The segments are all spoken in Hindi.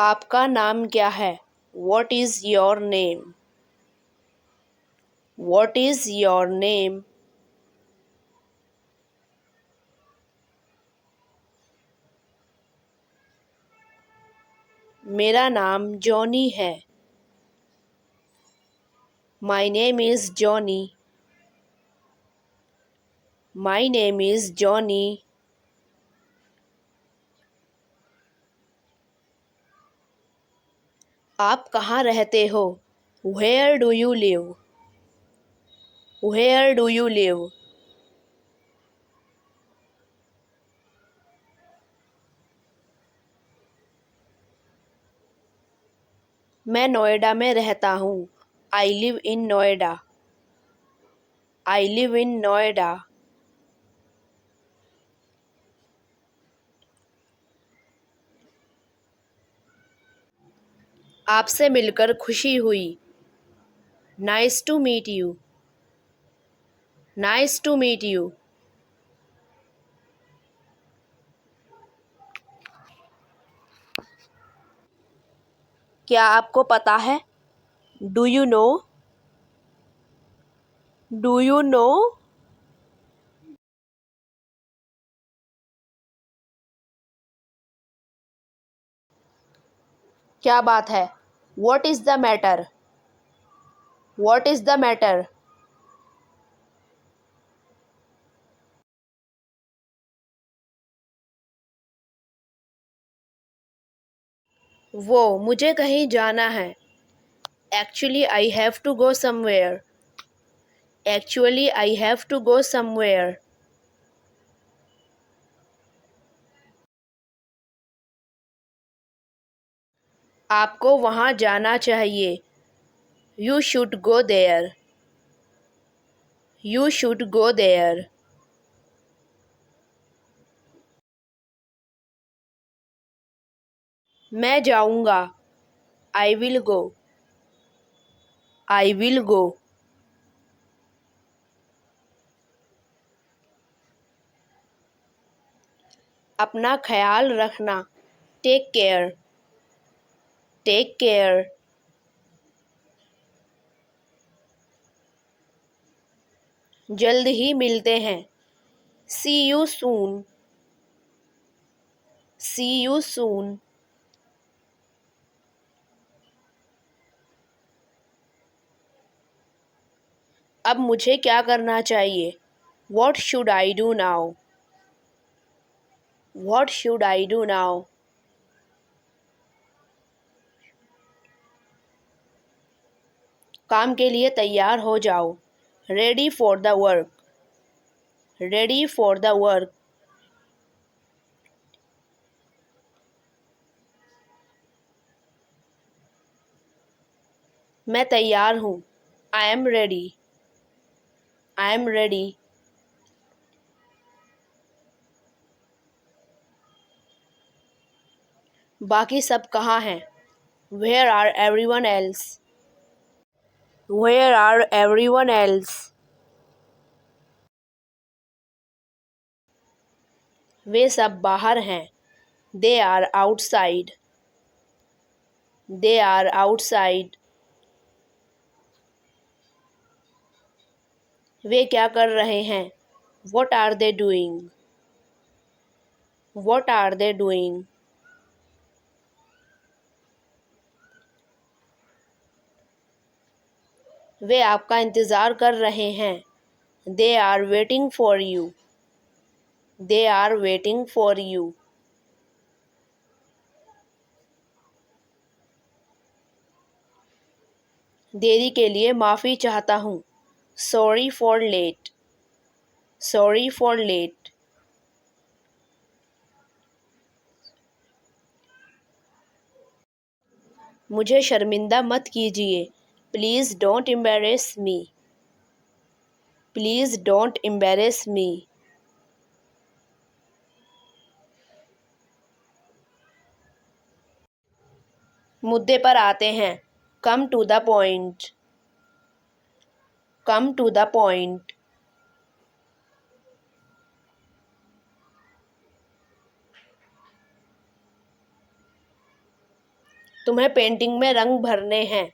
आपका नाम क्या है? What is your name? What is your name? मेरा नाम जॉनी है। My name is Johnny. My name is Johnny. आप कहाँ रहते हो? Where do you live? Where do you live? मैं नोएडा में रहता हूँ। I live in Noida. I live in Noida. आपसे मिलकर खुशी हुई। Nice to meet you. Nice to meet you. क्या आपको पता है? Do you know? Do you know? क्या बात है? What is the matter? What is the matter? वो मुझे कहीं जाना है। Actually, I have to go somewhere. Actually, I have to go somewhere. आपको वहाँ जाना चाहिए। You should go there. You should go there. मैं जाऊँगा। I will go. I will go. अपना ख्याल रखना। Take care. Take care. जल्द ही मिलते हैं। See you soon. See you soon. अब मुझे क्या करना चाहिए? What should I do now? What should I do now? काम के लिए तैयार हो जाओ। Ready for the work. Ready for the work. मैं तैयार हूँ। I am ready. I am ready. बाकी सब कहाँ हैं? Where are everyone else? Where are everyone else? वे सब बाहर हैं। They are outside. They are outside. वे क्या कर रहे हैं? What are they doing? What are they doing? वे आपका इंतज़ार कर रहे हैं। They are waiting for you. They are waiting for you. देरी के लिए माफ़ी चाहता हूँ। Sorry for late. Sorry for late. मुझे शर्मिंदा मत कीजिए। Please don't embarrass me. Please don't embarrass me. मुद्दे पर आते हैं। Come to the point. Come to the point. तुम्हें पेंटिंग में रंग भरने हैं।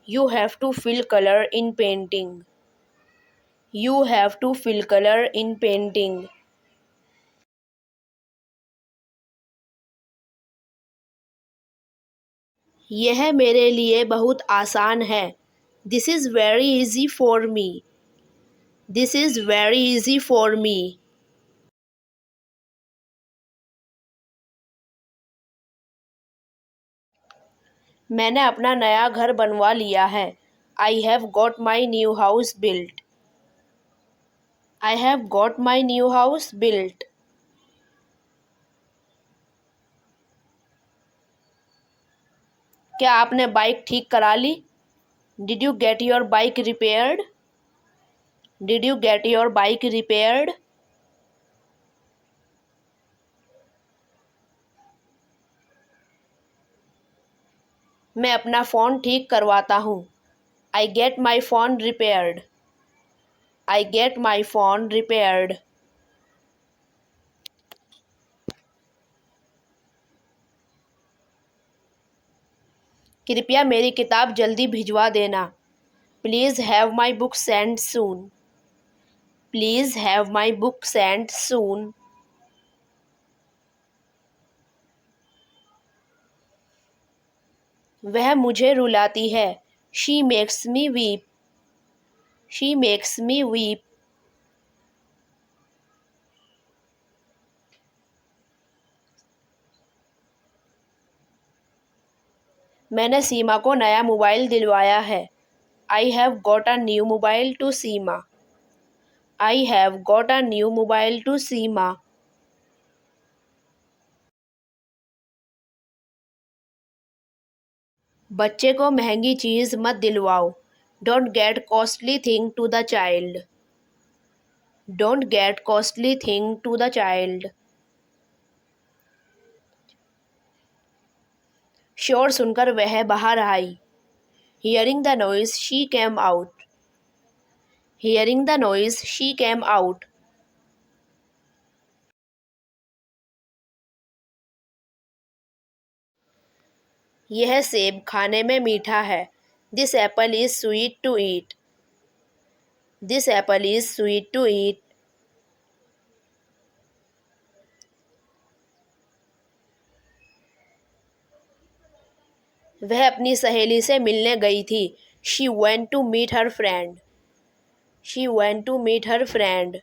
You have to fill colour in painting. You have to fill colour in painting. यह मेरे लिए बहुत आसान है। This is very easy for me. This is very easy for me. मैंने अपना नया घर बनवा लिया है। I have got my new house built. I have got my new house built. क्या आपने बाइक ठीक करा ली? Did you get your bike repaired? Did you get your bike repaired? मैं अपना फ़ोन ठीक करवाता हूँ। I get my phone repaired. I get my phone repaired. कृपया मेरी किताब जल्दी भिजवा देना। Please have my book send soon. Please have my book send soon. वह मुझे रुलाती है। She makes me weep. She makes me weep. मैंने सीमा को नया मोबाइल दिलवाया है। I have got a new mobile to Seema. I have got a new mobile to Seema. बच्चे को महंगी चीज़ मत दिलवाओ। Don't get costly thing to the child. Don't get costly thing to the child. शोर सुनकर वह बाहर आई। Hearing the noise she came out. Hearing the noise she came out. यह सेब खाने में मीठा है। This apple is sweet to eat. This apple is sweet to eat. वह अपनी सहेली से मिलने गई थी। She went to meet her friend. She went to meet her friend.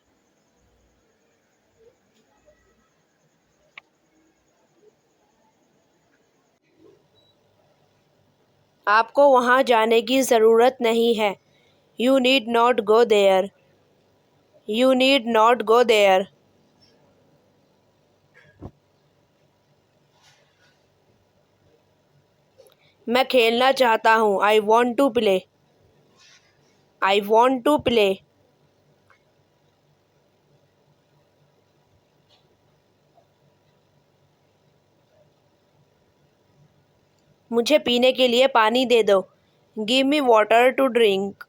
आपको वहाँ जाने की ज़रूरत नहीं है। You need not go there. You need not go there. मैं खेलना चाहता हूँ। I want to play. I want to play. मुझे पीने के लिए पानी दे दो। Give me water to drink.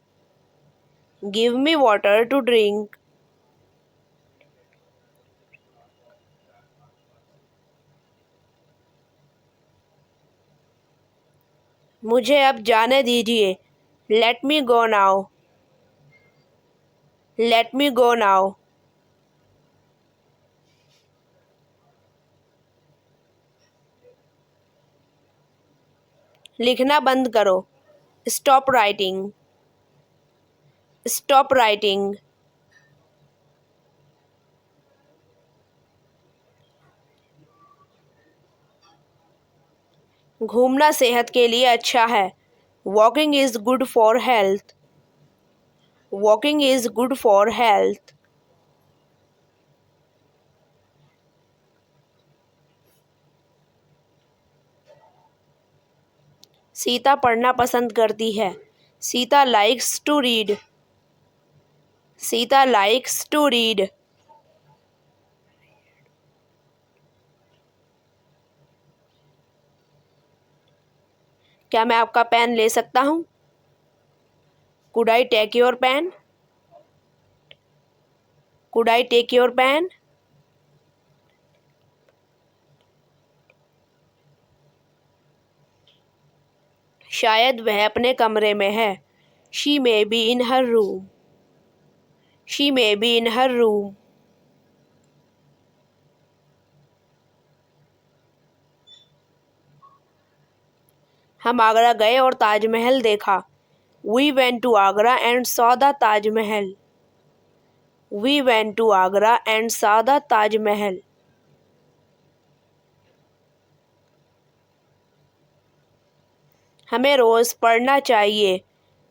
Give me water to drink. मुझे अब जाने दीजिए। Let me go now. Let me go now. लिखना बंद करो। Stop writing. Stop writing. घूमना सेहत के लिए अच्छा है। Walking is good for health. Walking is good for health. Sita पढ़ना पसंद करती है। Sita likes to read. Sita likes to read. क्या मैं आपका पेन ले सकता हूँ? Could I take your pen? Could I take your pen? शायद वह अपने कमरे में है। She may be in her room. She may be in her room. हम आगरा गए और ताजमहल देखा। We went to Agra and saw the Taj Mahal. We went to Agra and saw the Taj Mahal. हमें रोज़ पढ़ना चाहिए।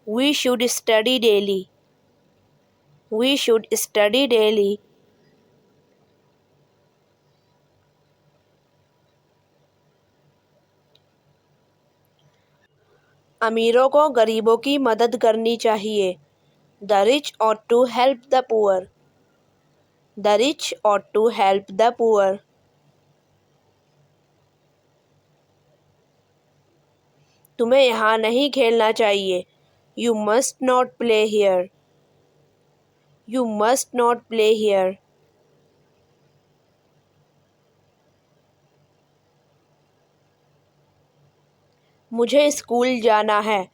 We should study daily. We should study daily. अमीरों को गरीबों की मदद करनी चाहिए। The rich ought to help the poor. The rich ought to help the poor. तुम्हें यहाँ नहीं खेलना चाहिए। You must not play here. You must not play here. मुझे स्कूल जाना है।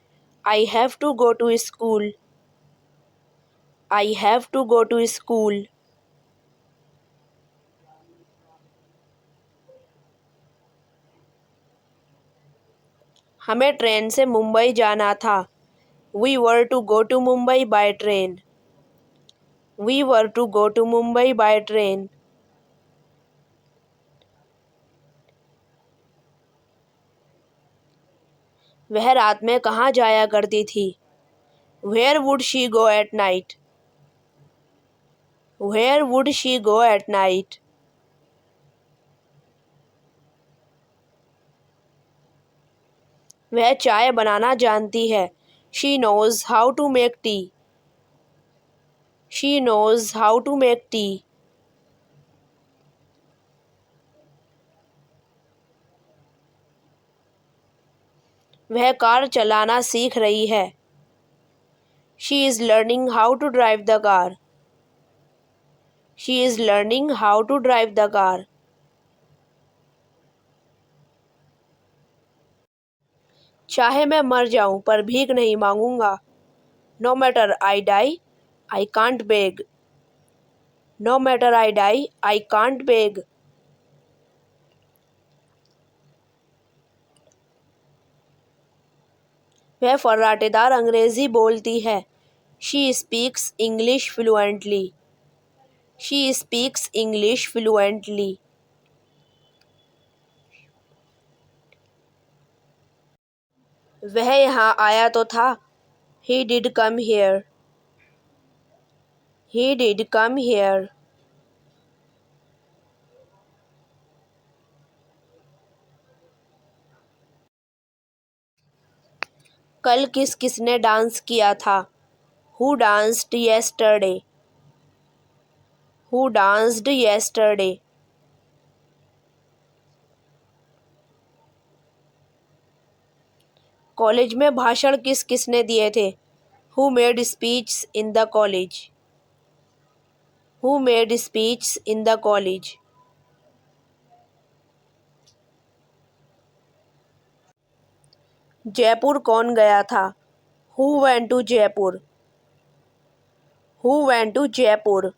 I have to go to school. I have to go to school. हमें ट्रेन से मुंबई जाना था। We were to go to Mumbai by train. We were to go to Mumbai by train. वह रात में कहाँ जाया करती थी? Where would she go at night? Where would she go at night? वह चाय बनाना जानती है। She knows how to make tea. She knows how to make tea. वह कार चलाना सीख रही है। She is learning how to drive the car. She is learning how to drive the car. चाहे मैं मर जाऊं पर भीख नहीं मांगूंगा। No matter I die, I can't beg. No matter I die, I can't beg. वह फर्राटेदार अंग्रेजी बोलती है। She speaks English fluently. She speaks English fluently. वह यहाँ आया तो था। He did come here. He did come here. कल किस किसने डांस किया था? Who danced yesterday? Who danced yesterday? College में भाषण किस किसने दिए थे? Who made speeches in the college? Who made speeches in the college? Jaipur कौन गया था? Who went to Jaipur? Who went to Jaipur?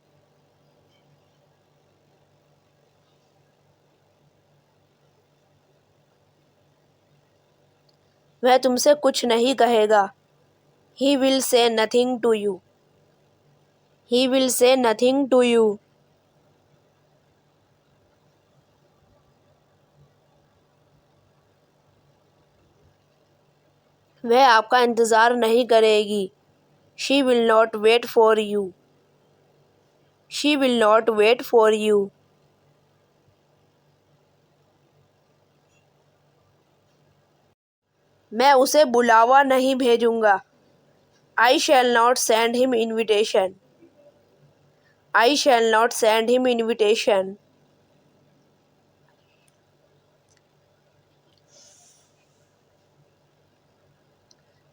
वह तुमसे कुछ नहीं कहेगा। He will say nothing to you. He will say nothing to you. वह आपका इंतज़ार नहीं करेगी। She will not wait for you. She will not wait for you. मैं उसे बुलावा नहीं भेजूंगा। I shall not send him invitation. I shall not send him invitation.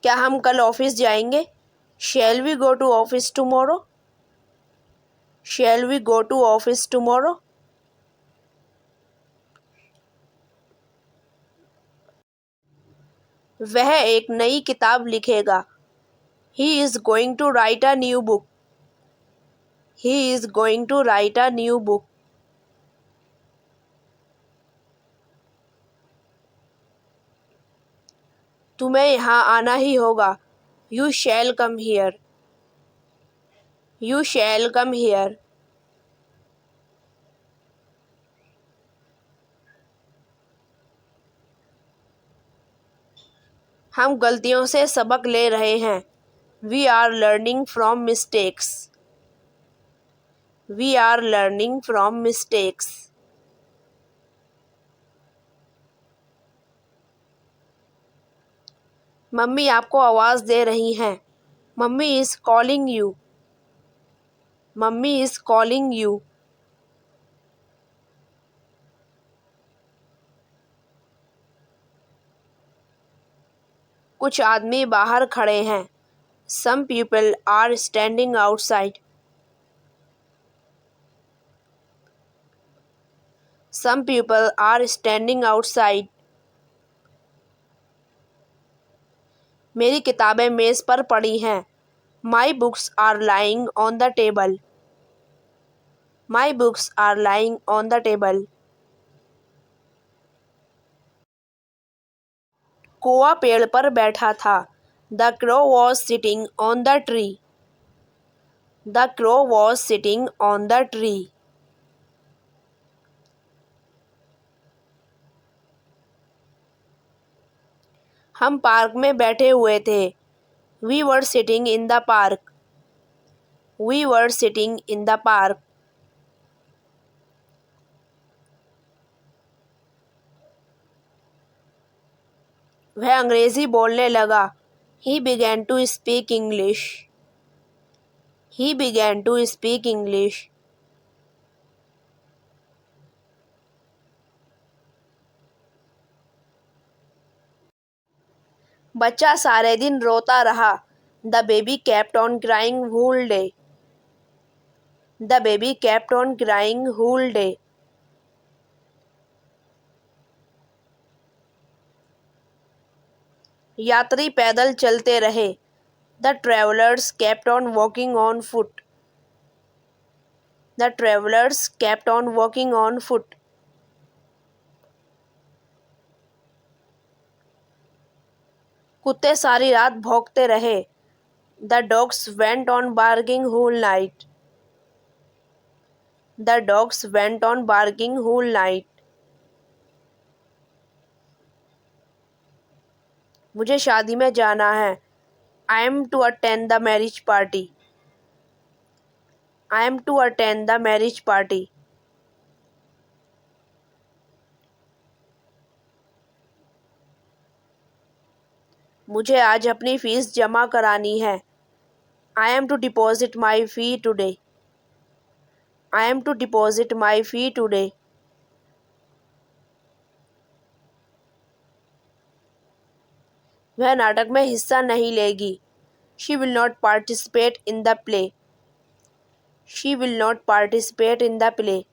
क्या हम कल ऑफिस जाएंगे? Shall we go to office tomorrow? Shall we go to office tomorrow? वह एक नई किताब लिखेगा। He is going to write a new book. He is going to write a new book. तुम्हें यहाँ आना ही होगा। You shall come here. You shall come here. हम गलतियों से सबक ले रहे हैं। We are learning from mistakes. We are learning from mistakes. Mummy आपको आवाज़ दे रही हैं। Mummy is calling you. Mummy is calling you. कुछ आदमी बाहर खड़े हैं। Some people are standing outside. Some people are standing outside. मेरी किताबें मेज़ पर पड़ी हैं। My books are lying on the table. My books are lying on the table. कौवा पेड़ पर बैठा था। The crow was sitting on the tree. The crow was sitting on the tree. हम पार्क में बैठे हुए थे। We were sitting in the park. We were sitting in the park. वह अंग्रेज़ी बोलने लगा। He began to speak English. He began to speak English. बच्चा सारे दिन रोता रहा। The baby kept on crying whole day. The baby kept on crying whole day. यात्री पैदल चलते रहे। The travelers kept on walking on foot. The travelers kept on walking on foot. कुत्ते सारी रात भौंकते रहे। The dogs went on barking whole night. The dogs went on barking whole night. मुझे शादी में जाना है। I am to attend the marriage party. I am to attend the marriage party. मुझे आज अपनी फ़ीस जमा करानी है। I am to deposit my fee today. I am to deposit my fee today. वह नाटक में हिस्सा नहीं लेगी। She will not participate in the play. She will not participate in the play.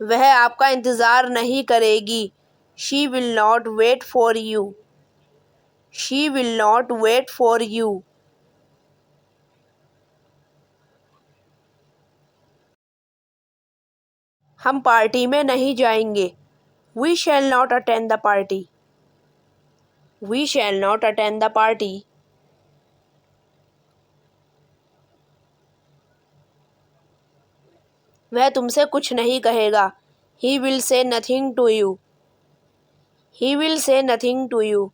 वह आपका इंतज़ार नहीं करेगी। She will not wait for you. She will not wait for you. हम पार्टी में नहीं जाएंगे। We shall not attend the party. We shall not attend the party. वह तुमसे कुछ नहीं कहेगा। He will say nothing to you. He will say nothing to you.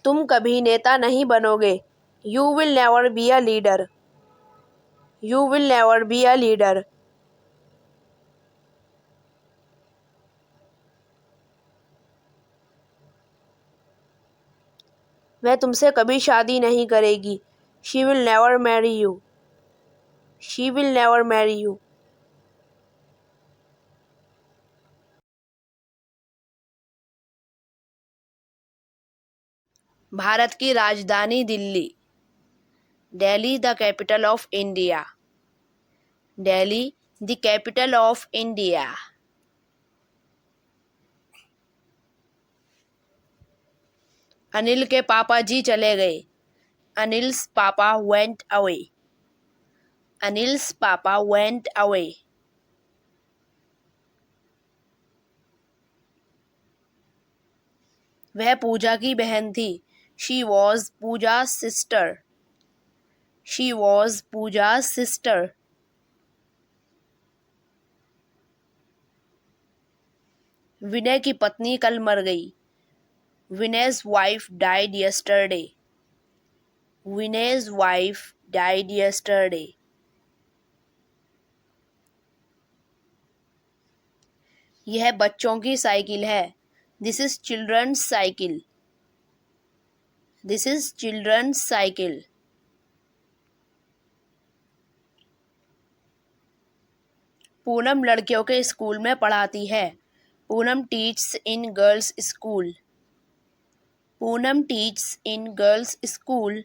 तुम कभी नेता नहीं बनोगे। You will never be a leader. You will never be a leader. वह तुमसे कभी शादी नहीं करेगी। She will never marry you. She will never marry you. Bharat की राजधानी Delhi. Delhi the capital of India. Delhi the capital of India. Anil के पापा जी चले गए। अनिल्स पापा वेंट अवे। अनिल्स पापा वेंट अवे। वह पूजा की बहन थी। She was Pooja sister. She was Pooja sister. Vinay की पत्नी कल मर गई। Vinay's wife died yesterday. Vinay's wife died yesterday. यह बच्चों की साइकिल है। This is children's cycle. This is children's cycle. Poonam लड़कियों के स्कूल में पढ़ाती है। Poonam teaches in girls school. Poonam teaches in girls school.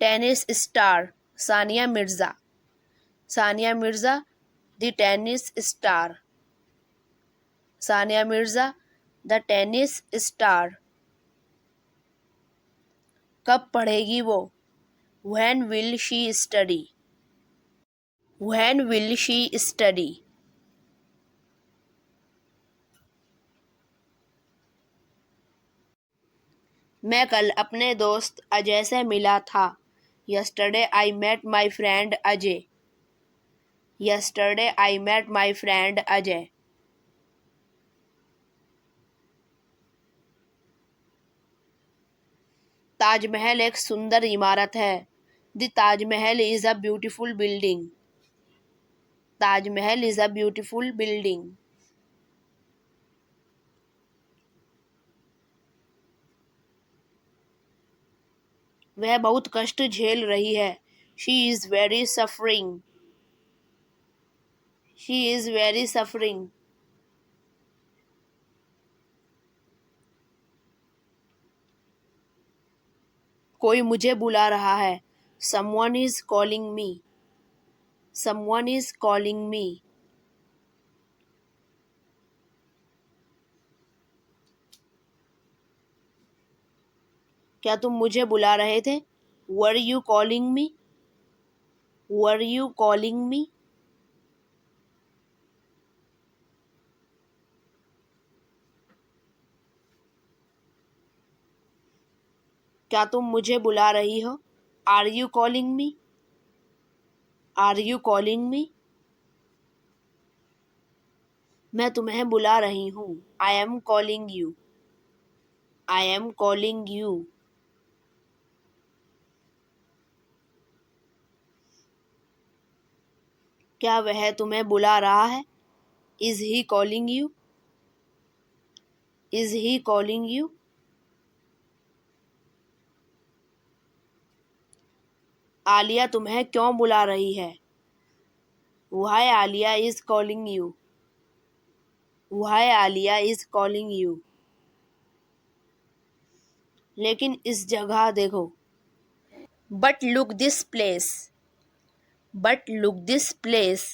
Tennis star Sania Mirza. Sania Mirza the tennis star. Sania Mirza the tennis star. कब पढ़ेगी वो? When will she study? When will she study? मैं कल अपने दोस्त अजय से मिला था। Yesterday I met my friend Ajay. Yesterday I met my friend Ajay. Taj Mahal एक सुंदर इमारत है। The Taj Mahal is a beautiful building. Taj Mahal is a beautiful building. वह बहुत कष्ट झेल रही है। She is very suffering. She is very suffering. कोई मुझे बुला रहा है। Someone is calling me. Someone is calling me. क्या तुम मुझे बुला रहे थे? Were you calling me? Were you calling me? क्या तुम मुझे बुला रही हो? Are you calling me? Are you calling me? मैं तुम्हें बुला रही हूँ। I am calling you. I am calling you. क्या वह तुम्हें बुला रहा है? Is he calling you? Is he calling you? Alia तुम्हें क्यों बुला रही है? Why Alia is calling you? Why Alia is calling you? लेकिन इस जगह देखो। But look this place. But look this place.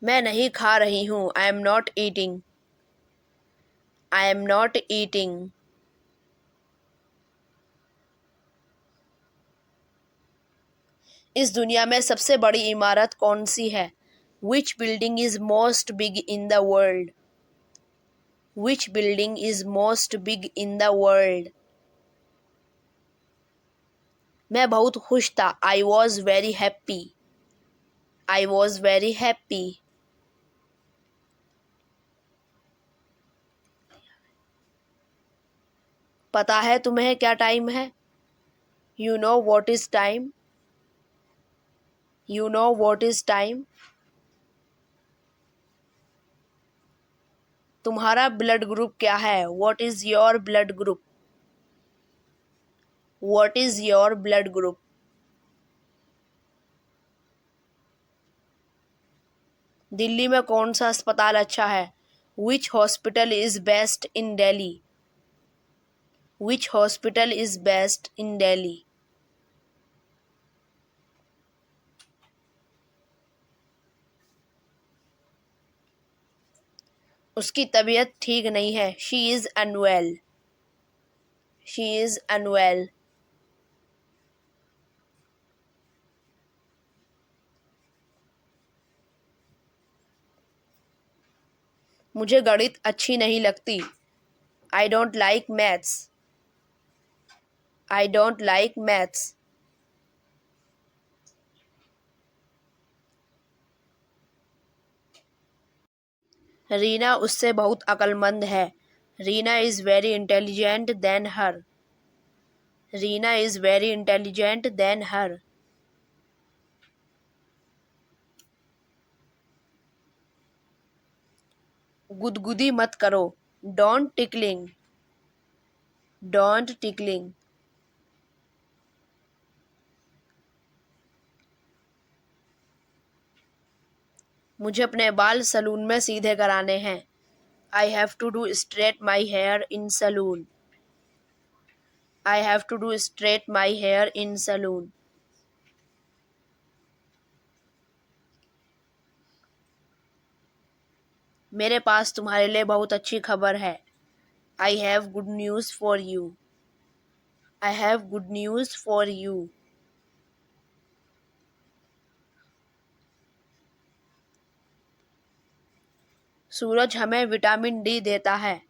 मैं नहीं खा रही हूँ। I am not eating. I am not eating. इस दुनिया में सबसे बड़ी इमारत कौन सी है? Which building is most big in the world? Which building is most big in the world? मैं बहुत खुश था। I was very happy. I was very happy. पता है तुम्हें क्या टाइम है? You know what is time? You know what is time? तुम्हारा ब्लड ग्रुप क्या है? What is your blood group? What is your blood group? Delhi में कौन सा अस्पताल अच्छा है? Which hospital is best in Delhi? Which hospital is best in Delhi? उसकी तबीयत ठीक नहीं है। She is unwell. She is unwell. मुझे गणित अच्छी नहीं लगती। I don't like maths. I don't like maths. Reena उससे बहुत अक्लमंद है। Reena is very intelligent than her. Reena is very intelligent than her. गुदगुदी मत करो। Don't tickling. Don't tickling. मुझे अपने बाल सलून में सीधे कराने हैं। I have to do straight my hair in saloon. I have to do straight my hair in saloon. मेरे पास तुम्हारे लिए बहुत अच्छी खबर है। I have good news for you. I have good news for you. सूरज हमें विटामिन डी देता है।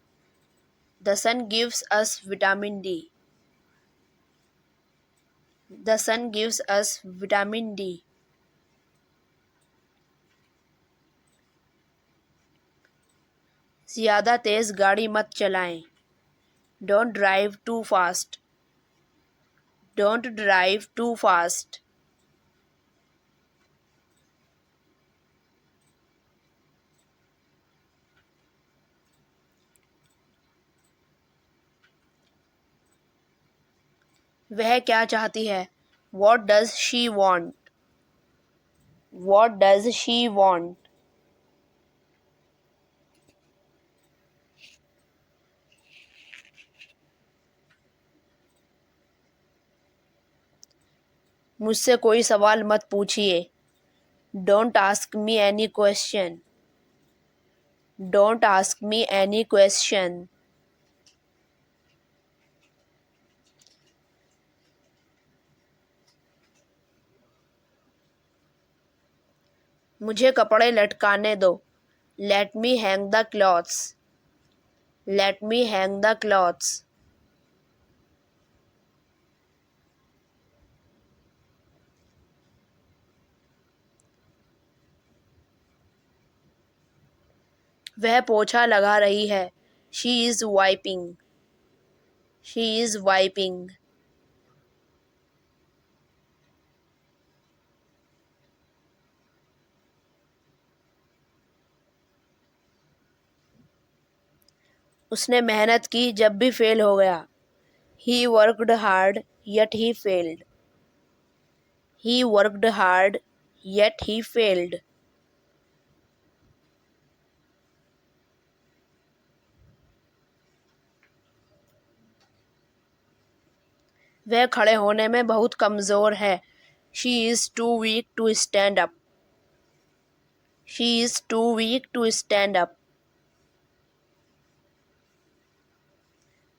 The sun gives us vitamin D. The sun gives us vitamin D. ज़्यादा तेज़ गाड़ी मत चलाएं। Don't drive too fast. Don't drive too fast. वह क्या चाहती है? What does she want? What does she want? मुझसे कोई सवाल मत पूछिए। Don't ask me any question. Don't ask me any question. मुझे कपड़े लटकाने दो। Let me hang the clothes. Let me hang the clothes. वह पोछा लगा रही है। She is wiping. She is wiping. उसने मेहनत की जब भी फेल हो गया। He worked hard yet he failed. He worked hard yet he failed. वह खड़े होने में बहुत कमज़ोर है। She is too weak to stand up. She is too weak to stand up.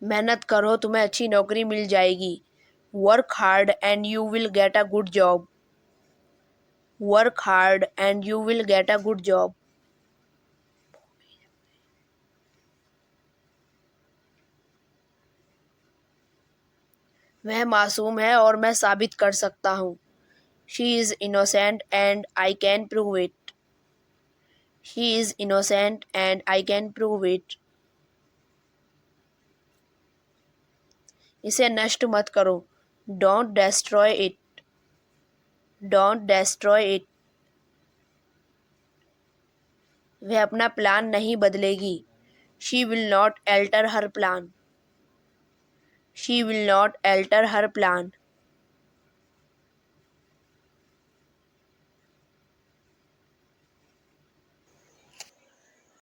मेहनत करो, तुम्हें अच्छी नौकरी मिल जाएगी। Work hard and you will get a good job. Work hard and you will get a good job. वह मासूम है और मैं साबित कर सकता हूँ। She is innocent and I can prove it. She is innocent and I can prove it. इसे नष्ट मत करो। Don't destroy it. Don't destroy it. वह अपना प्लान नहीं बदलेगी। She will not alter her plan. She will not alter her plan.